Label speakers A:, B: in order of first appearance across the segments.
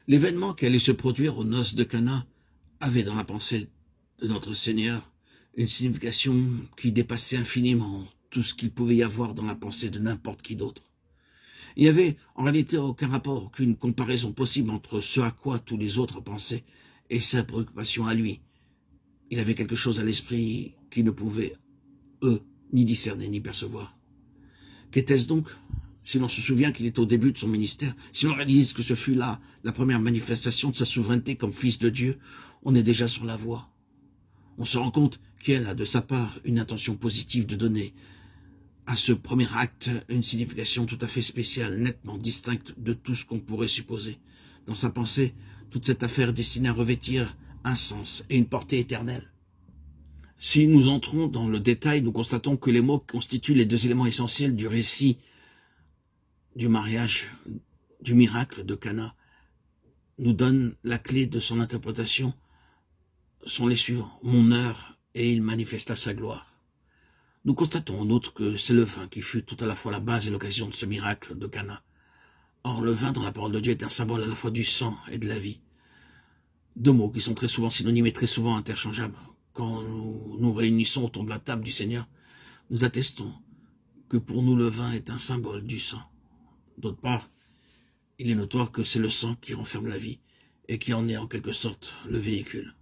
A: L'événement qui allait se produire aux noces de Cana avait dans la pensée de notre Seigneur une signification qui dépassait infiniment tout ce qu'il pouvait y avoir dans la pensée de n'importe qui d'autre. Il n'y avait en réalité aucun rapport, aucune comparaison possible entre ce à quoi tous les autres pensaient et sa préoccupation à lui. Il avait quelque chose à l'esprit qu'ils ne pouvaient, eux, ni discerner ni percevoir. Qu'était-ce donc? Si l'on se souvient qu'il est au début de son ministère, si l'on réalise que ce fut là la première manifestation de sa souveraineté comme fils de Dieu, on est déjà sur la voie. On se rend compte qu'elle a de sa part une intention positive de donner à ce premier acte une signification tout à fait spéciale, nettement distincte de tout ce qu'on pourrait supposer. Dans sa pensée, toute cette affaire est destinée à revêtir un sens et une portée éternelle. Si nous entrons dans le détail, nous constatons que les mots constituent les deux éléments essentiels du récit du mariage, du miracle de Cana, nous donnent la clé de son interprétation, sont les suivants. Mon heure, et il manifesta sa gloire. Nous constatons en outre que c'est le vin qui fut tout à la fois la base et l'occasion de ce miracle de Cana. Or, le vin dans la parole de Dieu est un symbole à la fois du sang et de la vie. Deux mots qui sont très souvent synonymes et très souvent interchangeables. Quand nous nous réunissons autour de la table du Seigneur, nous attestons que pour nous le vin est un symbole du sang. D'autre part, il est notoire que c'est le sang qui renferme la vie et qui en est en quelque sorte le véhicule.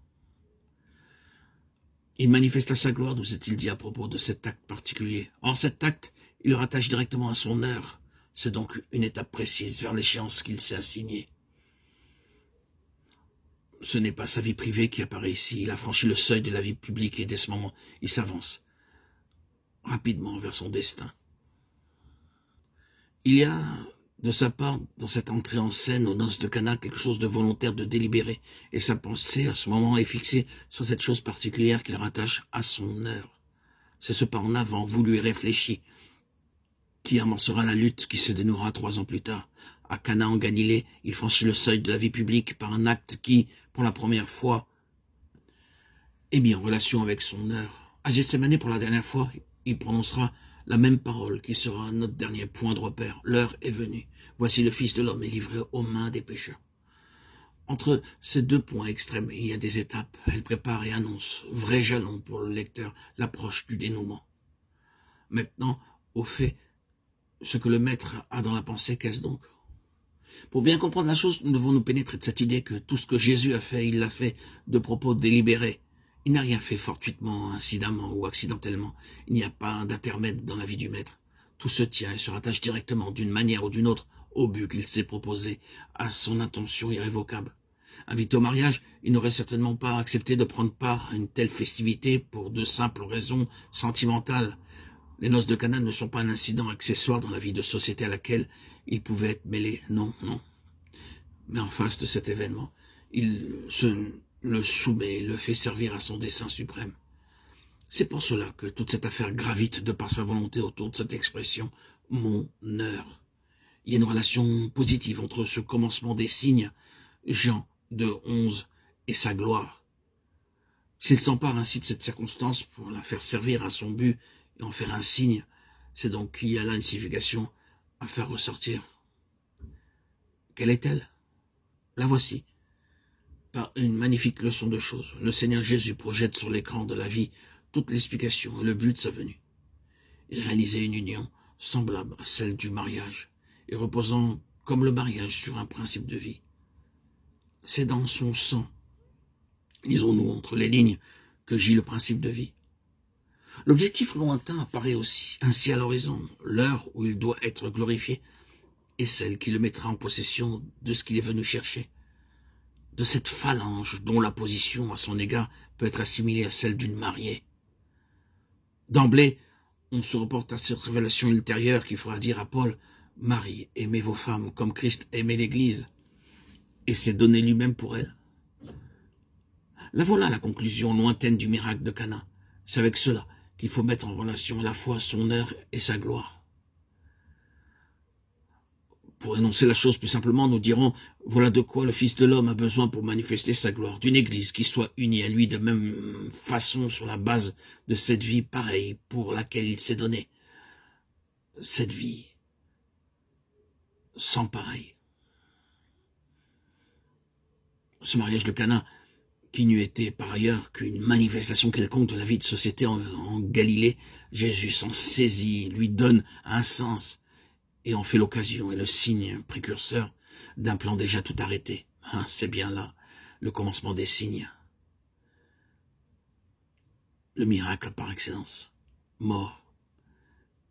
A: Il manifesta sa gloire, nous est-il dit à propos de cet acte particulier. Or, cet acte, il le rattache directement à son heure. C'est donc une étape précise vers l'échéance qu'il s'est assignée. Ce n'est pas sa vie privée qui apparaît ici. Il a franchi le seuil de la vie publique et dès ce moment, il s'avance rapidement vers son destin. Il y a de sa part, dans cette entrée en scène aux noces de Cana, quelque chose de volontaire, de délibéré, et sa pensée à ce moment est fixée sur cette chose particulière qu'il rattache à son heure. C'est ce pas en avant, voulu et réfléchi, qui amorcera la lutte qui se dénouera 3 ans plus tard. À Cana en Galilée, il franchit le seuil de la vie publique par un acte qui, pour la première fois, est mis en relation avec son heure. À Gethsémani, pour la dernière fois, il prononcera la même parole qui sera notre dernier point de repère. L'heure est venue. Voici le Fils de l'homme est livré aux mains des pécheurs. Entre ces deux points extrêmes, il y a des étapes. Elle prépare et annonce, vrai jalon pour le lecteur, l'approche du dénouement. Maintenant, au fait, ce que le maître a dans la pensée, qu'est-ce donc? Pour bien comprendre la chose, nous devons nous pénétrer de cette idée que tout ce que Jésus a fait, il l'a fait de propos délibérés. Il n'a rien fait fortuitement, incidemment ou accidentellement. Il n'y a pas d'intermède dans la vie du maître. Tout se tient et se rattache directement, d'une manière ou d'une autre, au but qu'il s'est proposé, à son intention irrévocable. Invité au mariage, il n'aurait certainement pas accepté de prendre part à une telle festivité pour de simples raisons sentimentales. Les noces de Cana ne sont pas un incident accessoire dans la vie de société à laquelle il pouvait être mêlé. Non, non. Mais en face de cet événement, il le soumet et le fait servir à son dessein suprême. C'est pour cela que toute cette affaire gravite de par sa volonté autour de cette expression « mon heure ». Il y a une relation positive entre ce commencement des signes, Jean 2:11, et sa gloire. S'il s'empare ainsi de cette circonstance pour la faire servir à son but et en faire un signe, c'est donc qu'il y a là une signification à faire ressortir. Quelle est-elle? La voici. Par une magnifique leçon de choses, le Seigneur Jésus projette sur l'écran de la vie toute l'explication et le but de sa venue. Il réalisait une union semblable à celle du mariage et reposant comme le mariage sur un principe de vie. C'est dans son sang, lisons-nous entre les lignes, que gît le principe de vie. L'objectif lointain apparaît aussi ainsi à l'horizon. L'heure où il doit être glorifié est celle qui le mettra en possession de ce qu'il est venu chercher, de cette phalange dont la position à son égard peut être assimilée à celle d'une mariée. D'emblée, on se reporte à cette révélation ultérieure qui fera dire à Paul « Marie, aimez vos femmes comme Christ aimait l'Église, et s'est donné lui-même pour elle. » La voilà la conclusion lointaine du miracle de Cana. C'est avec cela qu'il faut mettre en relation à la fois son heure et sa gloire. Pour énoncer la chose plus simplement, nous dirons, voilà de quoi le Fils de l'homme a besoin pour manifester sa gloire, d'une Église qui soit unie à lui de même façon sur la base de cette vie pareille pour laquelle il s'est donné. Cette vie sans pareil. ce mariage de Cana, qui n'eût été par ailleurs qu'une manifestation quelconque de la vie de société en Galilée, Jésus s'en saisit, lui donne un sens, et en fait l'occasion et le signe précurseur d'un plan déjà tout arrêté. Hein, c'est bien là le commencement des signes. Le miracle par excellence, mort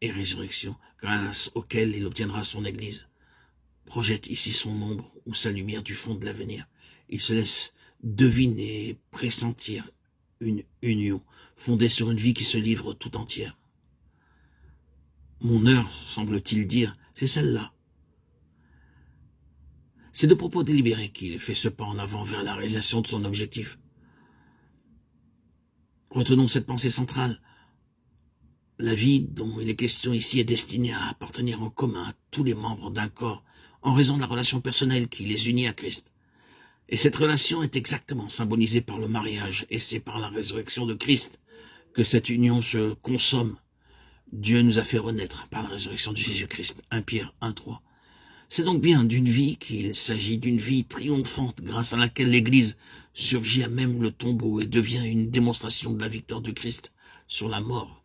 A: et résurrection, grâce auquel il obtiendra son Église, projette ici son ombre ou sa lumière du fond de l'avenir. Il se laisse deviner et pressentir une union fondée sur une vie qui se livre tout entière. Mon heure, semble-t-il dire, c'est celle-là. C'est de propos délibérés qu'il fait ce pas en avant vers la réalisation de son objectif. Retenons cette pensée centrale. La vie dont il est question ici est destinée à appartenir en commun à tous les membres d'un corps en raison de la relation personnelle qui les unit à Christ. Et cette relation est exactement symbolisée par le mariage, et c'est par la résurrection de Christ que cette union se consomme. Dieu nous a fait renaître par la résurrection de Jésus-Christ. 1 Pierre 1,3. C'est donc bien d'une vie qu'il s'agit, d'une vie triomphante grâce à laquelle l'Église surgit à même le tombeau et devient une démonstration de la victoire de Christ sur la mort.